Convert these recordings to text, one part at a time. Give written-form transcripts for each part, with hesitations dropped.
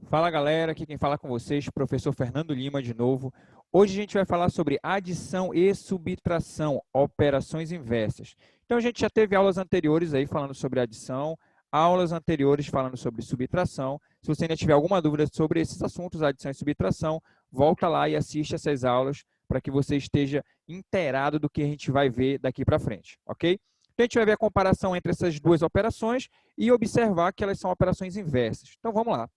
Fala galera, aqui quem fala com vocês, professor Fernando Lima de novo. Hoje a gente vai falar sobre adição e subtração, operações inversas. Então a gente já teve aulas anteriores aí falando sobre adição, aulas anteriores falando sobre subtração. Se você ainda tiver alguma dúvida sobre esses assuntos, adição e subtração, volta lá e assiste essas aulas para que você esteja inteirado do que a gente vai ver daqui para frente, ok? Então a gente vai ver a comparação entre essas duas operações e observar que elas são operações inversas. Então vamos lá.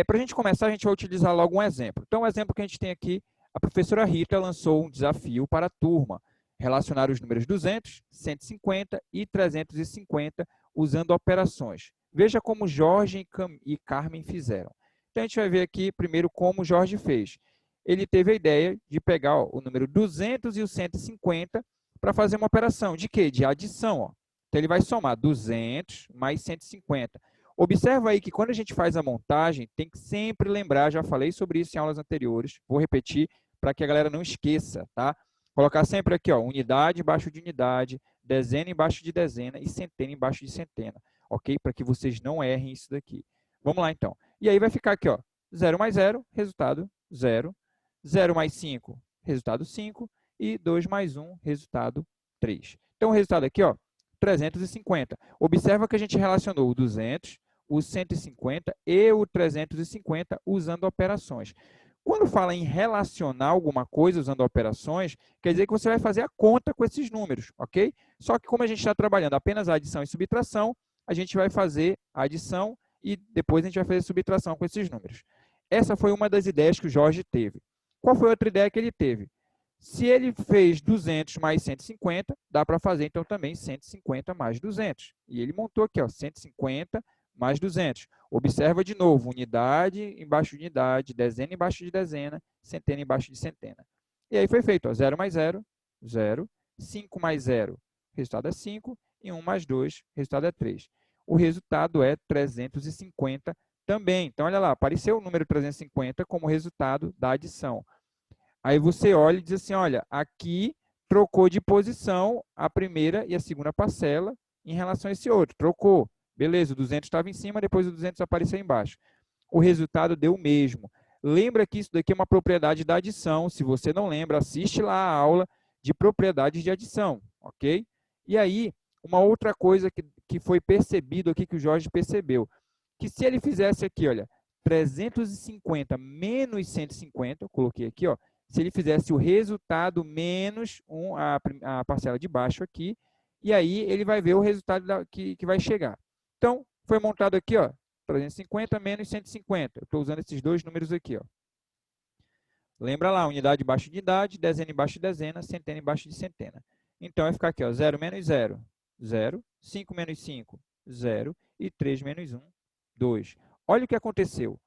Para a gente começar, a gente vai utilizar logo um exemplo. Então, o exemplo que a gente tem aqui, a professora Rita lançou um desafio para a turma, relacionar os números 200, 150 e 350 usando operações. Veja como Jorge e Carmen fizeram. Então, a gente vai ver aqui primeiro como Jorge fez. Ele teve a ideia de pegar o número 200 e o 150 para fazer uma operação. De quê? De adição. Ó. Então, ele vai somar 200 mais 150. Observa aí que quando a gente faz a montagem, tem que sempre lembrar, já falei sobre isso em aulas anteriores, vou repetir para que a galera não esqueça, tá? Colocar sempre aqui, ó, unidade embaixo de unidade, dezena embaixo de dezena e centena embaixo de centena, ok? Para que vocês não errem isso daqui. Vamos lá, então. E aí vai ficar aqui, ó, 0 mais 0, resultado 0. 0 mais 5, resultado 5. E 2 mais 1, resultado 3. Então, o resultado aqui, ó, 350. Observa que a gente relacionou o 200, o 150 e o 350 usando operações. Quando fala em relacionar alguma coisa usando operações, quer dizer que você vai fazer a conta com esses números, ok? Só que como a gente está trabalhando apenas a adição e subtração, a gente vai fazer a adição e depois a gente vai fazer a subtração com esses números. Essa foi uma das ideias que o Jorge teve. Qual foi a outra ideia que ele teve? Se ele fez 200 mais 150, dá para fazer então também 150 mais 200. E ele montou aqui, ó, 150 mais 200. Observa de novo, unidade embaixo de unidade, dezena embaixo de dezena, centena embaixo de centena. E aí foi feito, ó, 0 mais 0, 0, 5 mais 0, resultado é 5, e 1 mais 2, resultado é 3. O resultado é 350 também. Então, olha lá, apareceu o número 350 como resultado da adição. Aí você olha e diz assim, olha, aqui trocou de posição a primeira e a segunda parcela em relação a esse outro. Trocou. Beleza, o 200 estava em cima, depois o 200 apareceu embaixo. O resultado deu o mesmo. Lembra que isso daqui é uma propriedade da adição. Se você não lembra, assiste lá a aula de propriedades de adição, ok? E aí, uma outra coisa que foi percebido aqui, que o Jorge percebeu, que se ele fizesse aqui, olha, 350 menos 150, eu coloquei aqui, ó, se ele fizesse o resultado menos a parcela de baixo aqui, e aí ele vai ver o resultado que vai chegar. Então, foi montado aqui, ó, 350 menos 150. Eu estou usando esses dois números aqui, ó. Lembra lá, unidade embaixo de unidade, dezena embaixo de dezena, centena embaixo de centena. Então, vai ficar aqui, ó, 0 menos 0, 0. 5 menos 5, 0. E 3 menos 1, 2. Olha o que aconteceu.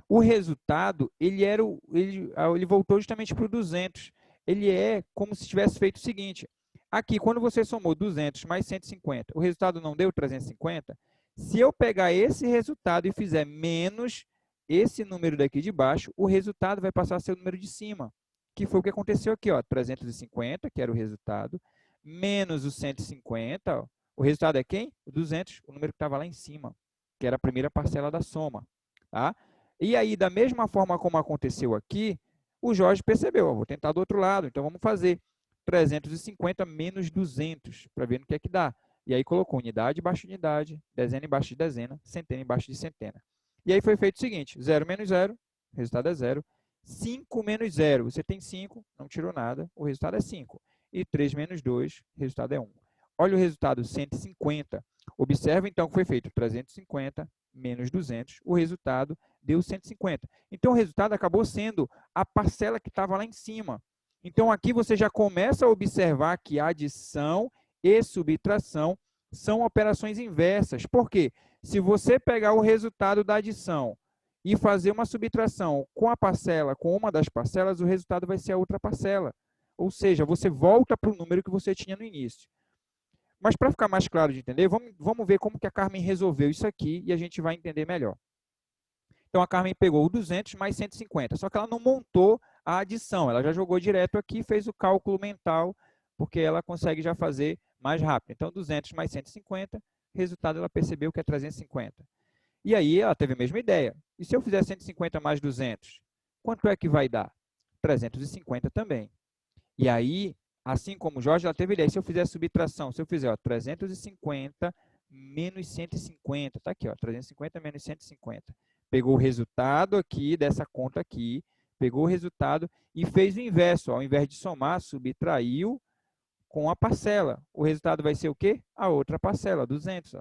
O resultado, ele voltou justamente para o 200. Ele é como se tivesse feito o seguinte. Aqui, quando você somou 200 mais 150, o resultado não deu 350? Se eu pegar esse resultado e fizer menos esse número daqui de baixo, o resultado vai passar a ser o número de cima, que foi o que aconteceu aqui, ó, 350, que era o resultado, menos o 150, ó, o resultado é quem? O 200, o número que estava lá em cima, que era a primeira parcela da soma. Tá? E aí, da mesma forma como aconteceu aqui, o Jorge percebeu, ó, vou tentar do outro lado, então vamos fazer 350 menos 200, para ver no que é que dá. E aí colocou unidade embaixo de unidade, dezena embaixo de dezena, centena embaixo de centena. E aí foi feito o seguinte, 0 menos 0, o resultado é 0. 5 menos 0, você tem 5, não tirou nada, o resultado é 5. E 3 menos 2, o resultado é 1. Olha o resultado, 150. Observa então que foi feito 350 menos 200, o resultado deu 150. Então, o resultado acabou sendo a parcela que estava lá em cima. Então, aqui você já começa a observar que adição e subtração são operações inversas. Por quê? Se você pegar o resultado da adição e fazer uma subtração com a parcela, com uma das parcelas, o resultado vai ser a outra parcela. Ou seja, você volta para o número que você tinha no início. Mas para ficar mais claro de entender, vamos ver como que a Carmen resolveu isso aqui e a gente vai entender melhor. Então, a Carmen pegou o 200 mais 150, só que ela não montou a adição, ela já jogou direto aqui e fez o cálculo mental, porque ela consegue já fazer mais rápido. Então, 200 mais 150, resultado ela percebeu que é 350. E aí ela teve a mesma ideia. E se eu fizer 150 mais 200, quanto é que vai dar? 350 também. E aí, assim como o Jorge, ela teve ideia. Se eu fizer a subtração, se eu fizer 350 menos 150, está aqui, 350 menos 150. Pegou o resultado aqui dessa conta aqui, pegou o resultado e fez o inverso. Ao invés de somar, subtraiu com a parcela. O resultado vai ser o quê? A outra parcela, 200.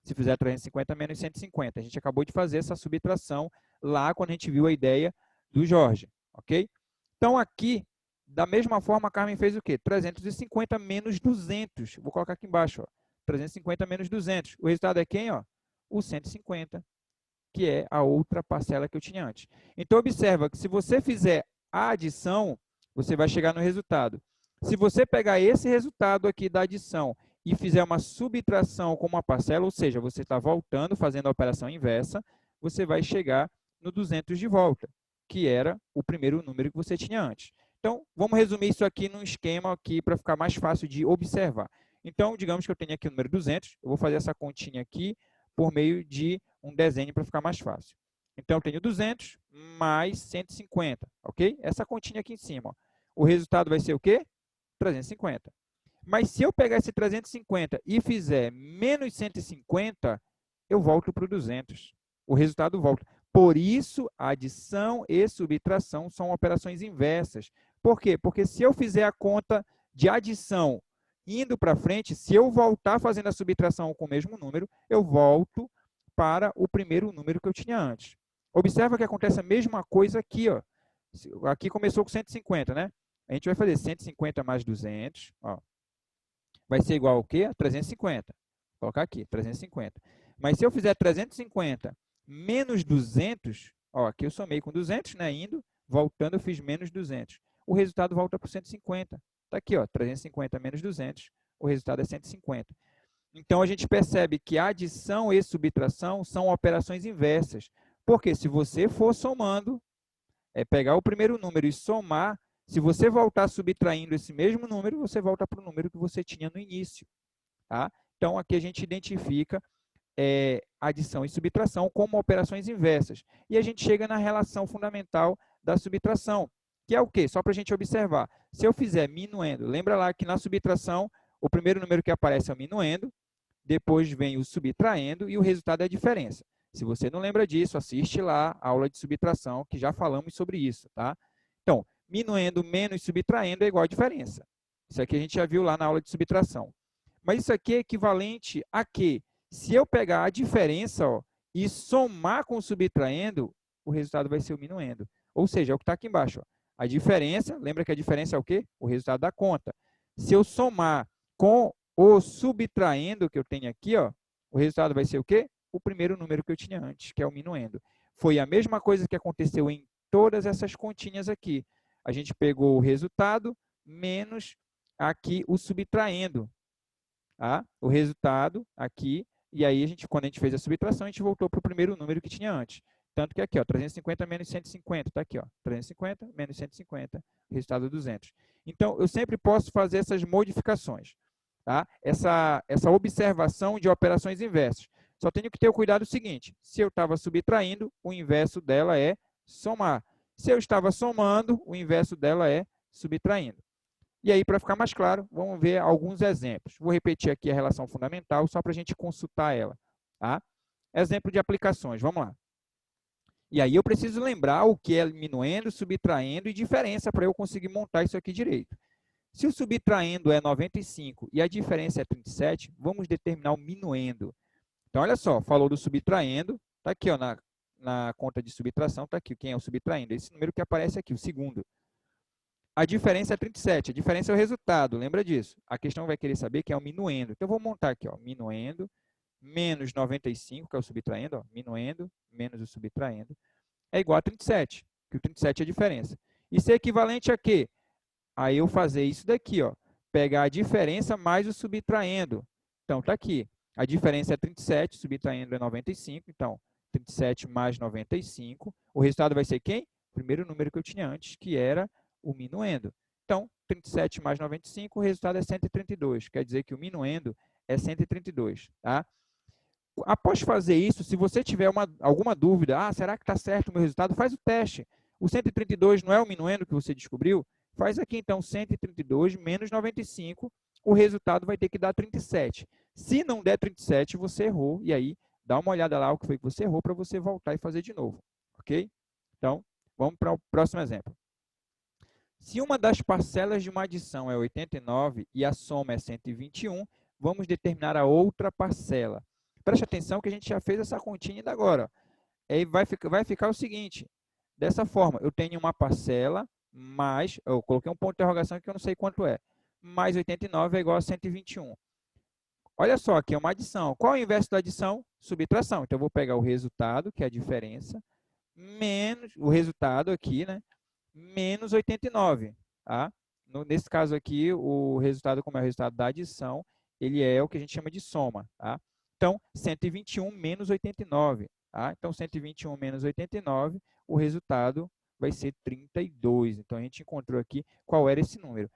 Se fizer 350 menos 150. A gente acabou de fazer essa subtração lá quando a gente viu a ideia do Jorge, ok? Então, aqui, da mesma forma, a Carmen fez o quê? 350 menos 200. Vou colocar aqui embaixo, ó. 350 menos 200. O resultado é quem? Ó? O 150, que é a outra parcela que eu tinha antes. Então, observa que se você fizer a adição, você vai chegar no resultado. Se você pegar esse resultado aqui da adição e fizer uma subtração com uma parcela, ou seja, você está voltando, fazendo a operação inversa, você vai chegar no 200 de volta, que era o primeiro número que você tinha antes. Então, vamos resumir isso aqui num esquema aqui para ficar mais fácil de observar. Então, digamos que eu tenho aqui o número 200, eu vou fazer essa continha aqui por meio de um desenho para ficar mais fácil. Então, eu tenho 200 mais 150, ok? Essa continha aqui em cima. Ó. O resultado vai ser o quê? 350. Mas se eu pegar esse 350 e fizer menos 150, eu volto para o 200. O resultado volta. Por isso, adição e subtração são operações inversas. Por quê? Porque se eu fizer a conta de adição indo para frente, se eu voltar fazendo a subtração com o mesmo número, eu volto para o primeiro número que eu tinha antes. Observa que acontece a mesma coisa aqui. Ó. Aqui começou com 150, né? A gente vai fazer 150 mais 200, ó, vai ser igual ao quê? A 350. Vou colocar aqui, 350. Mas se eu fizer 350 menos 200, ó, aqui eu somei com 200, né, indo, voltando eu fiz menos 200. O resultado volta para 150. Está aqui, ó, 350 menos 200, o resultado é 150. Então, a gente percebe que adição e subtração são operações inversas. Porque se você for somando, pegar o primeiro número e somar, se você voltar subtraindo esse mesmo número, você volta para o número que você tinha no início. Tá? Então, aqui a gente identifica adição e subtração como operações inversas. E a gente chega na relação fundamental da subtração, que é o quê? Só para a gente observar. Se eu fizer minuendo, lembra lá que na subtração, o primeiro número que aparece é o minuendo, depois vem o subtraindo e o resultado é a diferença. Se você não lembra disso, assiste lá a aula de subtração, que já falamos sobre isso, tá? Então, minuendo menos subtraindo é igual a diferença. Isso aqui a gente já viu lá na aula de subtração. Mas isso aqui é equivalente a quê? Se eu pegar a diferença, ó, e somar com o subtraindo, o resultado vai ser o minuendo. Ou seja, é o que está aqui embaixo. Ó. A diferença, lembra que a diferença é o quê? O resultado da conta. Se eu somar com o subtraindo que eu tenho aqui, ó, o resultado vai ser o quê? O primeiro número que eu tinha antes, que é o minuendo. Foi a mesma coisa que aconteceu em todas essas continhas aqui. A gente pegou o resultado menos aqui o subtraindo. Tá? O resultado aqui, e aí quando a gente fez a subtração, a gente voltou para o primeiro número que tinha antes. Tanto que aqui, ó, 350 menos 150, está aqui, ó, 350 menos 150, resultado 200. Então, eu sempre posso fazer essas modificações, tá? Essa observação de operações inversas. Só tenho que ter o cuidado seguinte, se eu estava subtraindo, o inverso dela é somar. Se eu estava somando, o inverso dela é subtraindo. E aí, para ficar mais claro, vamos ver alguns exemplos. Vou repetir aqui a relação fundamental, só para a gente consultar ela. Tá? Exemplo de aplicações, vamos lá. E aí eu preciso lembrar o que é minuendo, subtraindo e diferença para eu conseguir montar isso aqui direito. Se o subtraindo é 95 e a diferença é 37, vamos determinar o minuendo. Então, olha só, falou do subtraindo, está aqui ó, na conta de subtração, está aqui quem é o subtraindo, esse número que aparece aqui, o segundo. A diferença é 37, a diferença é o resultado, lembra disso. A questão vai querer saber que é o minuendo. Então, eu vou montar aqui, ó, minuendo menos 95, que é o subtraindo, ó, minuendo menos o subtraindo, é igual a 37, que o 37 é a diferença. Isso é equivalente a quê? A eu fazer isso daqui, ó, pegar a diferença mais o subtraindo. Então, está aqui. A diferença é 37, subtraindo é 95, então, 37 mais 95. O resultado vai ser quem? O primeiro número que eu tinha antes, que era o minuendo. Então, 37 mais 95, o resultado é 132. Quer dizer que o minuendo é 132. Tá? Após fazer isso, se você tiver alguma dúvida, será que está certo o meu resultado? Faz o teste. O 132 não é o minuendo que você descobriu? Faz aqui, então, 132 menos 95, o resultado vai ter que dar 37. Se não der 37, você errou, e aí dá uma olhada lá o que foi que você errou para você voltar e fazer de novo, ok? Então, vamos para o próximo exemplo. Se uma das parcelas de uma adição é 89 e a soma é 121, vamos determinar a outra parcela. Preste atenção que a gente já fez essa continha ainda agora. Aí vai ficar o seguinte, dessa forma, eu tenho uma parcela mais, eu coloquei um ponto de interrogação que eu não sei quanto é, mais 89 é igual a 121. Olha só, aqui é uma adição. Qual é o inverso da adição? Subtração. Então, eu vou pegar o resultado, que é a diferença, menos o resultado aqui, né? Menos 89. Tá? Nesse caso aqui, o resultado, como é o resultado da adição, ele é o que a gente chama de soma. Tá? Então, 121 menos 89. Tá? Então, 121 menos 89, o resultado vai ser 32. Então, a gente encontrou aqui qual era esse número.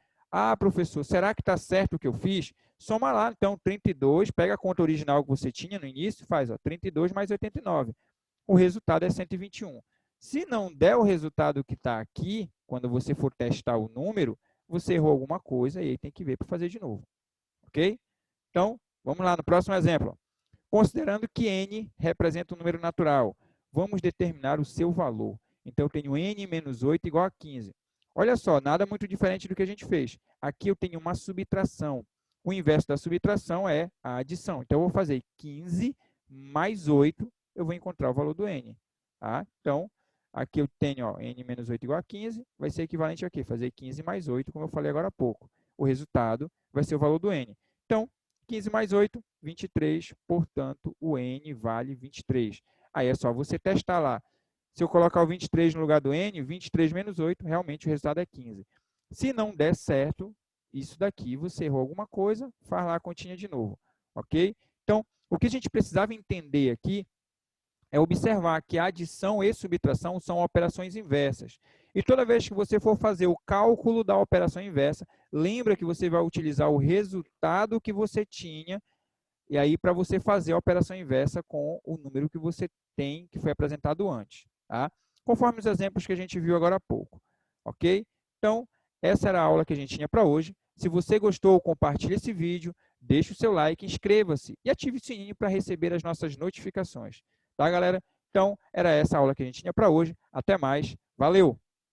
Professor, será que está certo o que eu fiz? Soma lá, então, 32, pega a conta original que você tinha no início, faz 32 mais 89. O resultado é 121. Se não der o resultado que está aqui, quando você for testar o número, você errou alguma coisa e aí tem que ver para fazer de novo. Ok? Então, vamos lá no próximo exemplo. Considerando que n representa um número natural, vamos determinar o seu valor. Então, eu tenho n menos 8 igual a 15. Olha só, nada muito diferente do que a gente fez. Aqui eu tenho uma subtração. O inverso da subtração é a adição. Então, eu vou fazer 15 mais 8, eu vou encontrar o valor do n. Tá? Então, aqui eu tenho n menos 8 igual a 15, vai ser equivalente a quê? Fazer 15 mais 8, como eu falei agora há pouco. O resultado vai ser o valor do n. Então, 15 mais 8, 23, portanto, o n vale 23. Aí é só você testar lá. Se eu colocar o 23 no lugar do n, 23 menos 8, realmente o resultado é 15. Se não der certo, isso daqui, você errou alguma coisa, faz lá a continha de novo, ok? Então, o que a gente precisava entender aqui é observar que a adição e subtração são operações inversas. E toda vez que você for fazer o cálculo da operação inversa, lembra que você vai utilizar o resultado que você tinha, e aí para você fazer a operação inversa com o número que você tem, que foi apresentado antes. Tá? Conforme os exemplos que a gente viu agora há pouco. Ok? Então, essa era a aula que a gente tinha para hoje. Se você gostou, compartilhe esse vídeo, deixe o seu like, inscreva-se e ative o sininho para receber as nossas notificações. Tá, galera? Então, era essa a aula que a gente tinha para hoje. Até mais. Valeu!